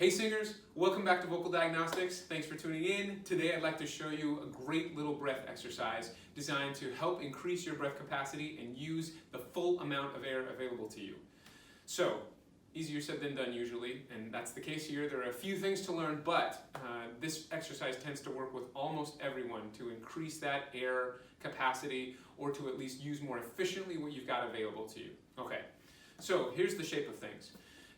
Hey singers, welcome back to Vocal Diagnostics. Thanks for tuning in. Today I'd like to show you a great little breath exercise designed to help increase your breath capacity and use the full amount of air available to you. So, easier said than done usually, and that's the case here. There are a few things to learn, but this exercise tends to work with almost everyone to increase that air capacity or to at least use more efficiently what you've got available to you. Okay, so here's the shape of things.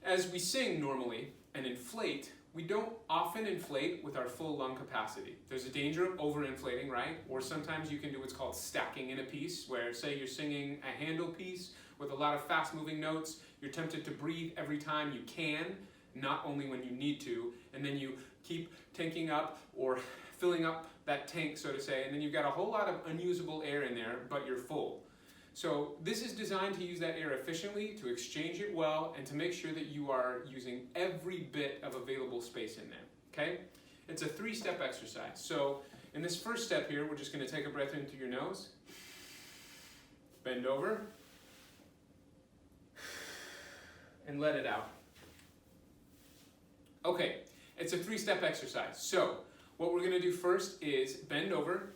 As we sing normally and inflate, we don't often inflate with our full lung capacity. There's a danger of overinflating, right? Or sometimes you can do what's called stacking in a piece, where say you're singing a handle piece with a lot of fast moving notes, you're tempted to breathe every time you can, not only when you need to, and then you keep tanking up or filling up that tank, so to say, and then you've got a whole lot of unusable air in there, but you're full. So this is designed to use that air efficiently, to exchange it well, and to make sure that you are using every bit of available space in there, okay? It's a 3-step exercise. So in this first step here, we're just gonna take a breath in through your nose, bend over, and let it out. Okay, it's a 3-step exercise. So what we're gonna do first is bend over.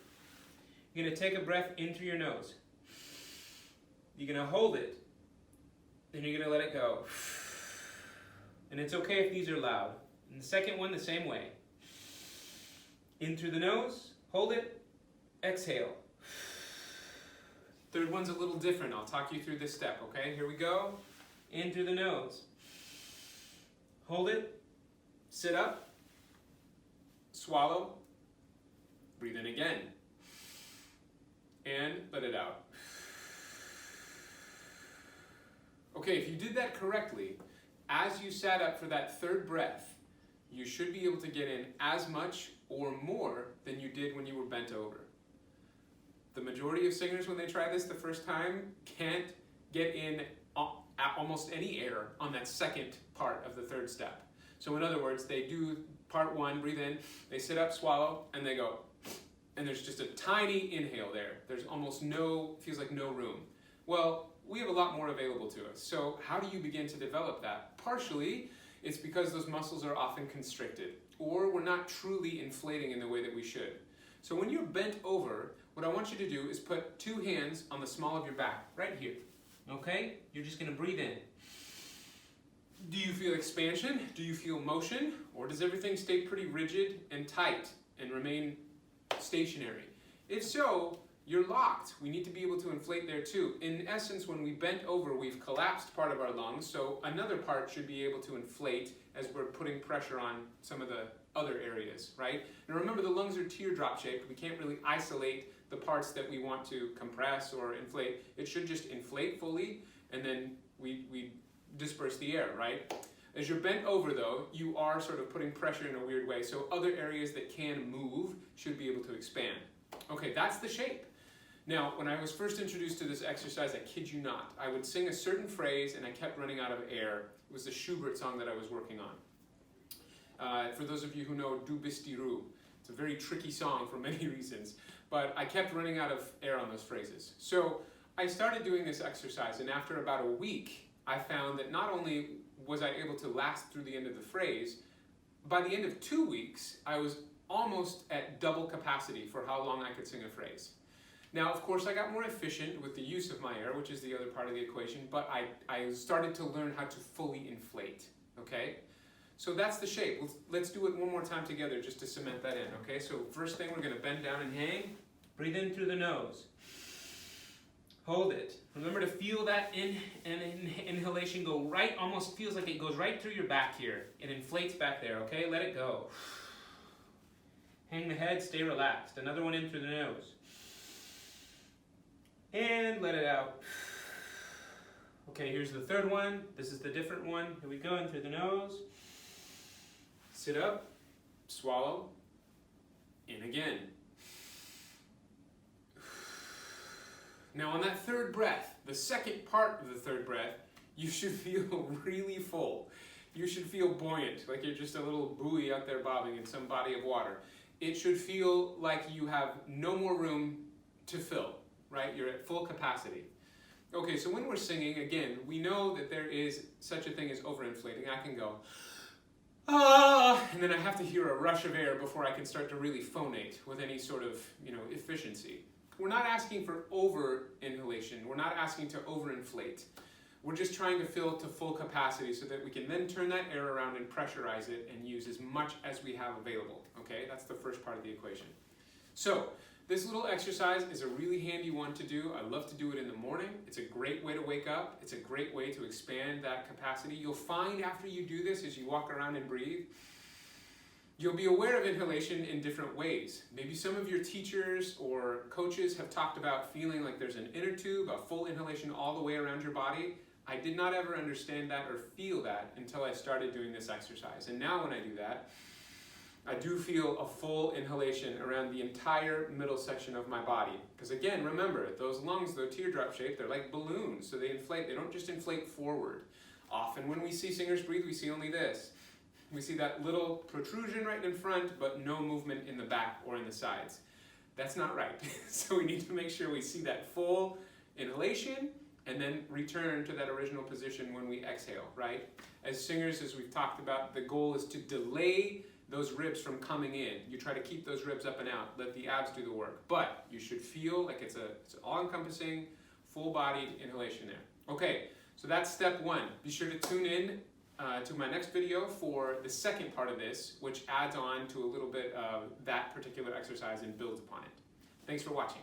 You're gonna take a breath in through your nose. You're gonna hold it, then you're gonna let it go. And it's okay if these are loud. And the second one, the same way. In through the nose, hold it, exhale. Third one's a little different. I'll talk you through this step, okay? Here we go. In through the nose. Hold it, sit up, swallow, breathe in again, and let it out. Okay, if you did that correctly, as you sat up for that third breath, you should be able to get in as much or more than you did when you were bent over. The majority of singers, when they try this the first time, can't get in almost any air on that second part of the third step. So in other words, they do part one, breathe in, they sit up, swallow, and they go. And there's just a tiny inhale there. There's almost feels like no room. Well, we have a lot more available to us. So how do you begin to develop that? Partially, it's because those muscles are often constricted, or we're not truly inflating in the way that we should. So when you're bent over, what I want you to do is put 2 hands on the small of your back, right here. Okay? You're just gonna breathe in. Do you feel expansion? Do you feel motion? Or does everything stay pretty rigid and tight and remain stationary? If so, you're locked. We need to be able to inflate there too. In essence, when we bent over, we've collapsed part of our lungs, so another part should be able to inflate as we're putting pressure on some of the other areas, right? And remember, the lungs are teardrop shaped. We can't really isolate the parts that we want to compress or inflate. It should just inflate fully, and then we disperse the air, right? As you're bent over though, you are sort of putting pressure in a weird way, so other areas that can move should be able to expand. Okay, that's the shape. Now, when I was first introduced to this exercise, I kid you not, I would sing a certain phrase and I kept running out of air. It was the Schubert song that I was working on. For those of you who know Du bist die Ruhe, it's a very tricky song for many reasons, but I kept running out of air on those phrases. So I started doing this exercise, and after about a week, I found that not only was I able to last through the end of the phrase, by the end of 2 weeks, I was almost at double capacity for how long I could sing a phrase. Now, of course, I got more efficient with the use of my air, which is the other part of the equation, but I started to learn how to fully inflate, okay? So that's the shape. Let's do it one more time together just to cement that in, okay? So first thing, we're gonna bend down and hang. Breathe in through the nose. Hold it. Remember to feel that inhalation go right, almost feels like it goes right through your back here. It inflates back there, okay? Let it go. Hang the head, stay relaxed. Another one in through the nose. And let it out. Okay, here's the third one. This is the different one. Here we go, in through the nose. Sit up, swallow, in again. Now on that third breath, the second part of the third breath, you should feel really full. You should feel buoyant, like you're just a little buoy out there bobbing in some body of water. It should feel like you have no more room to fill. Right? You're at full capacity. Okay, so when we're singing, again, we know that there is such a thing as overinflating. I can go, and then I have to hear a rush of air before I can start to really phonate with any sort of, efficiency. We're not asking for over inhalation. We're not asking to overinflate. We're just trying to fill to full capacity so that we can then turn that air around and pressurize it and use as much as we have available. Okay, that's the first part of the equation. So this little exercise is a really handy one to do. I love to do it in the morning. It's a great way to wake up. It's a great way to expand that capacity. You'll find after you do this, as you walk around and breathe, you'll be aware of inhalation in different ways. Maybe some of your teachers or coaches have talked about feeling like there's an inner tube, a full inhalation all the way around your body. I did not ever understand that or feel that until I started doing this exercise. And now when I do that, I do feel a full inhalation around the entire middle section of my body. Because again, remember, those lungs, they're teardrop shaped, they're like balloons, so they inflate. They don't just inflate forward. Often when we see singers breathe, we see only this. We see that little protrusion right in front, but no movement in the back or in the sides. That's not right. So we need to make sure we see that full inhalation and then return to that original position when we exhale, right? As singers, as we've talked about, the goal is to delay those ribs from coming in. You try to keep those ribs up and out, let the abs do the work. But you should feel like it's all-encompassing, full-bodied inhalation there. Okay, so that's step one. Be sure to tune in to my next video for the second part of this, which adds on to a little bit of that particular exercise and builds upon it. Thanks for watching.